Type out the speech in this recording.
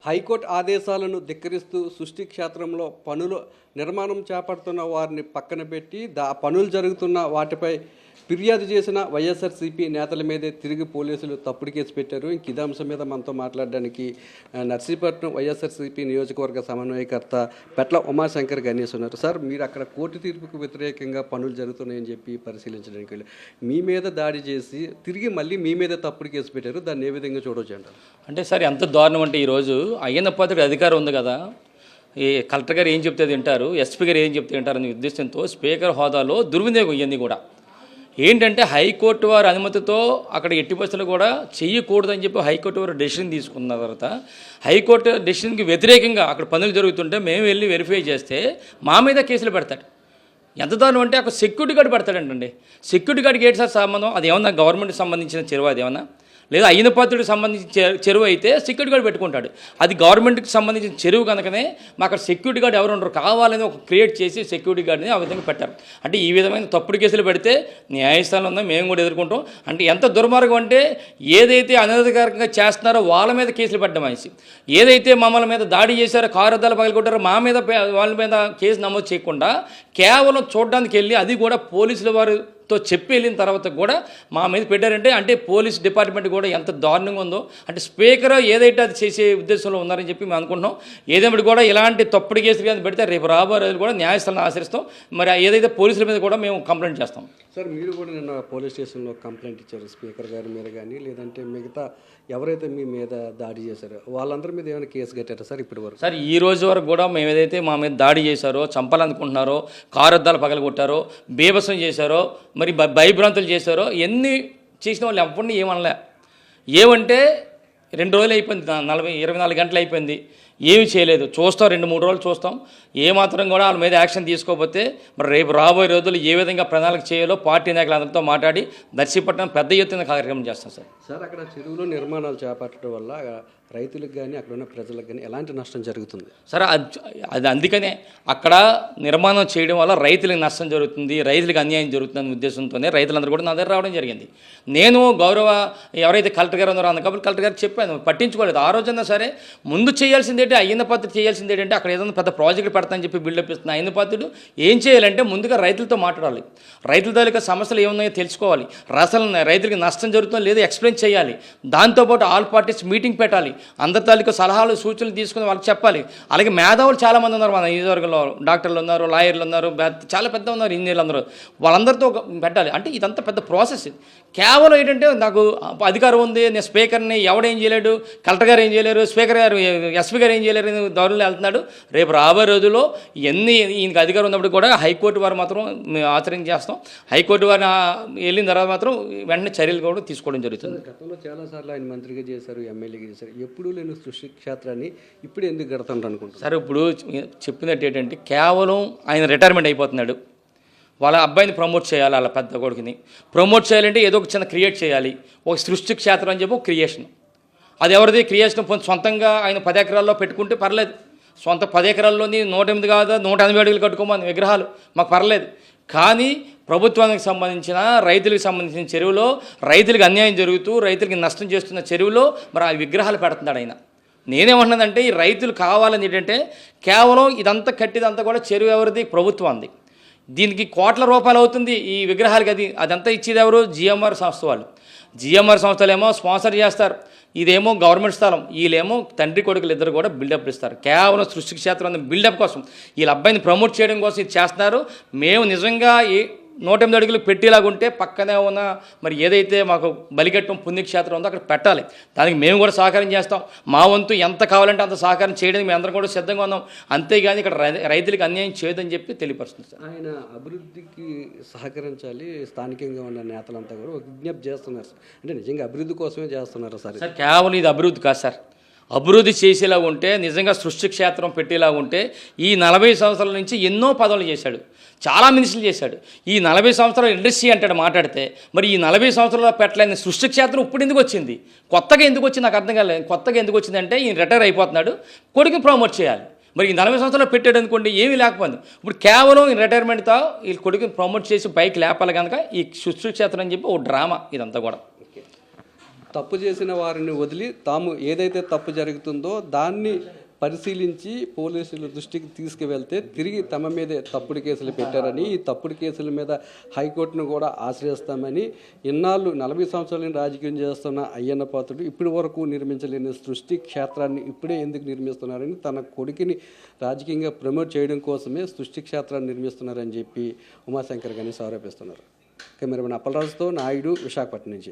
High court ఆదేశాలను ధిక్కరిస్తూ సృష్టి క్షేత్రంలో పనుల నిర్మాణం చేపడుతున్న వారిని పక్కన పెట్టి పనులు జరుగుతున్న వాటిపై ఫిర్యాదు చేసిన వైఎస్ఆర్సీపీ నేతల మీదే తిరిగి పోలీసులు తప్పుడు కేసు పెట్టారు. ఇంక ఇదే అంశం మీద మనతో మాట్లాడడానికి నర్సీపట్నం వైఎస్ఆర్సీపీ నియోజకవర్గ సమన్వయకర్త పెట్ల ఉమాశంకర్ గణేష్ ఉన్నారు. సార్, మీరు అక్కడ కోర్టు తీర్పుకు వ్యతిరేకంగా పనులు జరుగుతున్నాయని చెప్పి పరిశీలించడానికి వెళ్ళి మీ మీద దాడి చేసి తిరిగి మళ్ళీ మీ మీద తప్పుడు కేసు పెట్టారు. దాన్ని ఏ విధంగా చూడవచ్చు అంటారు? అంటే సార్, ఎంత దారుణం అంటే ఈరోజు అయ్యన్న పాత్రుడి అధికారం ఉంది కదా, ఈ కలెక్టర్ గారు ఏం చెప్తే తింటారు, ఎస్పీ గారు ఏం చెప్తే తింటారనే ఉద్దేశంతో స్పీకర్ హోదాలో దుర్వినియోగం ఇవన్నీ కూడా ఏంటంటే హైకోర్టు వారి అనుమతితో అక్కడ ఎట్టి పరిస్థితులు కూడా చెయ్యకూడదని చెప్పి హైకోర్టు వారు డెసిషన్ తీసుకున్న తర్వాత హైకోర్టు డెసిషన్కి వ్యతిరేకంగా అక్కడ పనులు జరుగుతుంటే మేము వెళ్ళి వెరిఫై చేస్తే మా మీద కేసులు పెడతాడు. ఎంత దారుణం అంటే అక్కడ సెక్యూరిటీ గార్డు పెడతాడంటండి. సెక్యూరిటీ గార్డుకి ఏంటి సార్ సంబంధం? అది ఏమన్నా గవర్నమెంట్కి సంబంధించిన చెరువు అది ఏమన్నా, లేదా అయ్యన్న పాత్రుడికి సంబంధించిన చెరువు అయితే సెక్యూరిటీ గార్డు పెట్టుకుంటాడు. అది గవర్నమెంట్కి సంబంధించిన చెరువు కనుకనే మా అక్కడ సెక్యూరిటీ గార్డు ఎవరు ఉండరు, కావాలని ఒక క్రియేట్ చేసి సెక్యూరిటీ గార్డుని ఆ విధంగా పెట్టారు. అంటే ఈ విధమైన తప్పుడు కేసులు పెడితే న్యాయస్థానంలో ఉందో మేము కూడా ఎదుర్కొంటాం. అంటే ఎంత దుర్మార్గం అంటే ఏదైతే అనధికారికంగా చేస్తున్నారో వాళ్ళ మీద కేసులు పెట్టడం అనేసి, ఏదైతే మమ్మల్ని మీద దాడి చేశారో, కారు అద్దాలు పగలగొట్టారో మా మీద వాళ్ళ మీద కేసు నమోదు చేయకుండా కేవలం చూడడానికి వెళ్ళి అది కూడా పోలీసుల వారితో చెప్పి వెళ్ళిన తర్వాత కూడా మా మీద పెట్టారంటే అంటే పోలీస్ డిపార్ట్మెంట్ కూడా ఎంత దారుణంగా ఉందో. అంటే స్పీకర్ ఏదైతే అది చేసే ఉద్దేశంలో ఉన్నారని చెప్పి మేము అనుకుంటున్నాం. ఏదేమిటి కూడా ఇలాంటి తప్పుడు కేసులు కానీ పెడితే రేపు రాబోయే రోజులు కూడా న్యాయస్థానాన్ని ఆశ్రయిస్తాం. మరి ఏదైతే పోలీసుల మీద కూడా మేము కంప్లైంట్ చేస్తాం. సార్, మీరు కూడా నిన్న పోలీస్ స్టేషన్లో కంప్లైంట్ ఇచ్చారు స్పీకర్ గారి మీద కానీ, లేదంటే మిగతా ఎవరైతే మీ మీద దాడి చేశారో వాళ్ళందరి మీద ఏమైనా కేసు కట్టారా సార్ ఇప్పటి వరకు? సార్, ఈ రోజు వరకు కూడా మేము ఏదైతే మా మీద దాడి చేశారో, చంపాలనుకుంటున్నారో, కారు అద్దాలు పగలగొట్టారో, బీభత్సం చేశారో, మరి భయభ్రాంతులు చేశారో, ఎన్ని చేసిన వాళ్ళు ఎవరిని ఏమనలే. ఏమంటే 2 రోజులు అయిపోయింది, 24 గంటలు అయిపోయింది, ఏమి చేయలేదు. చూస్తాం, 2-3 రోజులు చూస్తాం. ఏమాత్రం కూడా వాళ్ళ మీద యాక్షన్ తీసుకోకపోతే మరి రేపు రాబోయే రోజులు ఏ విధంగా ప్రణాళిక చేయాలో పార్టీ నాయకులందరితో మాట్లాడి నర్సీపట్నం పెద్ద ఎత్తున కార్యక్రమం చేస్తాం సార్. సార్, అక్కడ చెరువులో నిర్మాణాలు చేపట్టడం వల్ల రైతులకు కానీ అక్కడ ఉన్న ప్రజలకు కానీ ఎలాంటి నష్టం జరుగుతుంది? సరే, అది అందుకనే అక్కడ నిర్మాణం చేయడం వల్ల రైతులకు నష్టం జరుగుతుంది, రైతులకు అన్యాయం జరుగుతుందనే ఉద్దేశంతోనే రైతులందరూ కూడా నా దగ్గర రావడం జరిగింది. నేను గౌరవ ఎవరైతే కలెక్టర్ గారు ఉన్నారో కాబట్టి కలెక్టర్ గారికి చెప్పాను, పట్టించుకోలేదు. ఆ రోజన్నా సరే ముందు చేయాల్సింది ఏంటి, అయ్యన్న పాత్రుడు చేయాల్సింది ఏంటంటే అక్కడ ఏదైనా పెద్ద ప్రాజెక్ట్ పెడతానని చెప్పి బిల్డప్ ఇస్తున్న అయ్యన్న పాత్రుడు ఏం చేయాలంటే ముందుగా రైతులతో మాట్లాడాలి, రైతుల తాలూకా సమస్యలు ఏమున్నాయో తెలుసుకోవాలి, రైతులకు నష్టం జరుగుతుందో లేదో ఎక్స్ప్లెయిన్ చేయాలి. దాంతోపాటు ఆల్ పార్టీస్ మీటింగ్ పెట్టాలి, అందరి తాలూకా సలహాలు సూచనలు తీసుకుని వాళ్ళకి చెప్పాలి. అలాగే మేధావులు చాలామంది ఉన్నారు మన నియోజకవర్గంలో, డాక్టర్లు ఉన్నారు, లాయర్లు ఉన్నారు, చాలా పెద్ద ఉన్నారు, ఇంజనీర్లు అందరూ, వాళ్ళందరితో పెట్టాలి. అంటే ఇదంతా పెద్ద ప్రాసెస్. కేవలం ఏంటంటే నాకు అధికారం ఉంది, నేను స్పీకర్ని, ఎవడేం చేయలేడు, కలెక్టర్ గారు ఏం చేయలేరు, స్పీకర్ గారు ఎస్పీ గారు ఏం చేయలేరు, దారులు వెళ్తున్నాడు. రేపు రాబోయే రోజుల్లో ఇవన్నీ ఈయనకి అధికారం ఉన్నప్పుడు కూడా హైకోర్టు వారు మాత్రం ఆచరణ చేస్తాం. హైకోర్టు వారిని వెళ్ళిన తర్వాత మాత్రం వెంటనే చర్యలు కూడా తీసుకోవడం జరుగుతుంది. గతంలో చాలాసార్లు ఆయన మంత్రిగా చేశారు, ఎమ్మెల్యేగా చేశారు, ఎప్పుడూ లేని సృష్టి క్షేత్రాన్ని ఇప్పుడు ఎందుకు గడుతుంటారు అనుకుంటారు? సరే, ఇప్పుడు చెప్పినట్టు ఏంటంటే కేవలం ఆయన రిటైర్మెంట్ అయిపోతున్నాడు, వాళ్ళ అబ్బాయిని ప్రమోట్ చేయాలి, వాళ్ళ పెద్ద కొడుకుని ప్రమోట్ చేయాలంటే ఏదో ఒక చిన్న క్రియేట్ చేయాలి. ఒక సృష్టి క్షేత్రం అని చెప్పి ఒక క్రియేషన్, అది ఎవరిది క్రియేషన్ సొంతంగా ఆయన 10 ఎకరాల్లో పెట్టుకుంటే పర్లేదు. సొంత 10 ఎకరాల్లోని 108 కాదు 180 అడుగులు కట్టుకోమని విగ్రహాలు మాకు పర్లేదు. కానీ ప్రభుత్వానికి సంబంధించిన రైతులకు సంబంధించిన చెరువులో రైతులకు అన్యాయం జరుగుతూ రైతులకి నష్టం చేస్తున్న చెరువులో మరి ఆ విగ్రహాలు పెడుతున్నాడు ఆయన. నేనేమంటున్నానంటే ఈ రైతులు కావాలని ఏంటంటే కేవలం ఇదంతా కట్టిదంతా కూడా చెరువు ఎవరిది, ప్రభుత్వానికి. దీనికి కోట్ల రూపాయలు అవుతుంది ఈ విగ్రహాలకి. అదంతా ఇచ్చేది ఎవరు? జిఎంఆర్ సంస్థ వాళ్ళు. జిఎంఆర్ సంస్థలేమో స్పాన్సర్ చేస్తారు, ఇదేమో గవర్నమెంట్ స్థలం, వీళ్ళేమో తండ్రి కొడుకులు ఇద్దరు కూడా బిల్డప్ ఇస్తారు. కేవలం సృష్టి క్షేత్రం బిల్డప్ కోసం, వీళ్ళ అబ్బాయిని ప్రమోట్ చేయడం కోసం ఇది చేస్తున్నారు. మేము నిజంగా 108 అడుగులు పెట్టేలాగుంటే పక్కనే ఉన్న మరి ఏదైతే మాకు బలిఘట్టం పుణ్యక్షేత్రం ఉందో అక్కడ పెట్టాలి. దానికి మేము కూడా సహకారం చేస్తాం. మా వంతు ఎంత కావాలంటే అంత సహకారం చేయడానికి మేము అందరం కూడా సిద్ధంగా ఉన్నాం. అంతేగాని ఇక్కడ రైతులకు అన్యాయం చేయదని చెప్పి తెలియపరుస్తుంది సార్. ఆయన అభివృద్ధికి సహకరించాలి, స్థానికంగా ఉన్న నేతలంతా కూడా విజ్ఞప్తి చేస్తున్నారు. అంటే నిజంగా అభివృద్ధి కోసమే చేస్తున్నారు సార్. సార్, కేవలం ఇది అభివృద్ధి కాదు సార్. అభివృద్ధి చేసేలాగా ఉంటే, నిజంగా సృష్టి క్షేత్రం పెట్టేలాగా ఉంటే, ఈ 40 సంవత్సరాల నుంచి ఎన్నో పదవులు చేశాడు, చాలా మినిస్టర్లు చేశాడు. ఈ 40 సంవత్సరాల ఇండస్ట్రీ అంటాడు మాట్లాడితే, మరి ఈ 40 సంవత్సరాలు పెట్టలేని సృష్టి క్షేత్రం ఇప్పుడు ఎందుకు వచ్చింది, కొత్తగా ఎందుకు వచ్చింది నాకు అర్థం కాలేదు. కొత్తగా ఎందుకు వచ్చిందంటే ఈయన రిటైర్ అయిపోతున్నాడు, కొడుకుని ప్రమోట్ చేయాలి. మరి ఈ 40 సంవత్సరాలు పెట్టాడు అనుకోండి, ఏమీ లేకపోయింది. ఇప్పుడు కేవలం ఈ రిటైర్మెంట్తో వీళ్ళ కొడుకుని ప్రమోట్ చేసి పైకి లేపాలి కనుక ఈ సృష్టి క్షేత్రం అని చెప్పి ఓ డ్రామా ఇదంతా కూడా. తప్పు చేసిన వారిని వదిలి తాము ఏదైతే తప్పు జరుగుతుందో దాన్ని పరిశీలించి పోలీసుల దృష్టికి తీసుకువెళ్తే తిరిగి తమ మీదే తప్పుడు కేసులు పెట్టారని, ఈ తప్పుడు కేసుల మీద హైకోర్టును కూడా ఆశ్రయిస్తామని, ఇన్నాళ్ళు 40 సంవత్సరాల రాజకీయం చేస్తున్న అయ్యన్న పాత్రుడు ఇప్పటి వరకు నిర్మించలేని సృష్టి క్షేత్రాన్ని ఇప్పుడే ఎందుకు నిర్మిస్తున్నారని, తన కొడుకుని రాజకీయంగా ప్రమోట్ చేయడం కోసమే సృష్టి క్షేత్రాన్ని నిర్మిస్తున్నారని చెప్పి ఉమాశంకర్ గణేష్ ఆరోపిస్తున్నారు. కెమెరామెన్ అప్పలరాజుతో నాయుడు, విశాఖపట్నం నుంచి.